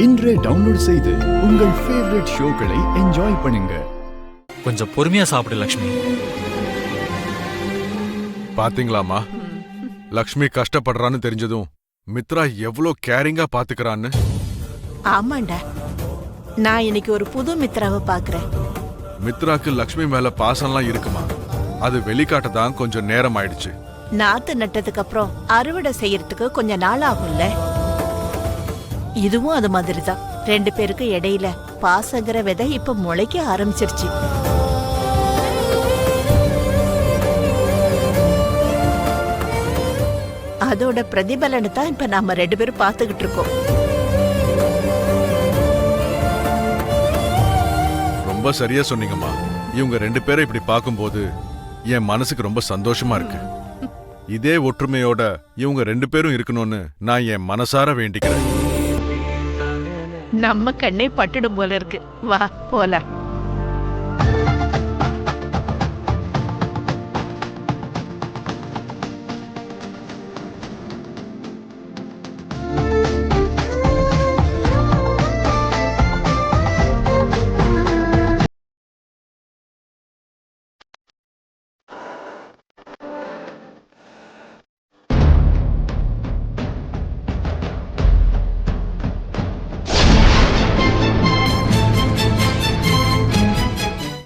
இன்றே டவுன்லோட் செய்து உங்கள் ஃபேவரட் ஷோக்களை என்ஜாய் பண்ணுங்க. கொஞ்சம் பொறுமையா சாப்பிடு லக்ஷ்மி. பாத்தீங்களாமா, லக்ஷ்மி கஷ்டப்படுறான்னு தெரிஞ்சதும் மித்ரா எவ்வளோ கேரிங்கா பாத்துக்கிறான்னு. ஆமாண்டா, நான் இன்னைக்கு ஒரு புது மித்ராவை பாக்குறேன். மித்ராக்கு லக்ஷ்மி மேல பாசம்லாம் இருக்குமா? அது வெளிக்காட்ட தான் கொஞ்சம் நேரம் ஆயிடுச்சு. நாத்து நட்டதுக்கு அப்புறம் அறுவடை செய்யறதுக்கு கொஞ்சம் நாள் ஆகும்ல. இதுவும் அது மாதிரிதான். 2 பேருக்கு இடையில பாசங்கிற விதை இப்ப முளைக்க ஆரம்பிச்சிருச்சு. அதோட பிரதிபலனை தான் இப்ப நாம 2 பேரும் பாத்துக்கிட்டு இருக்கோம். ரொம்ப சரியா சொன்னீங்கம்மா. இவங்க 2 பேரை இப்படி பார்க்கும்போது என் மனசுக்கு ரொம்ப சந்தோஷமா இருக்கு. இதே ஒற்றுமையோட இவங்க 2 பேரும் இருக்கணும்னு நான் என் மனசார வேண்டிக்கிறேன். நம்ம கண்ணே பட்டுடும் போல இருக்கு. வா போலாம்.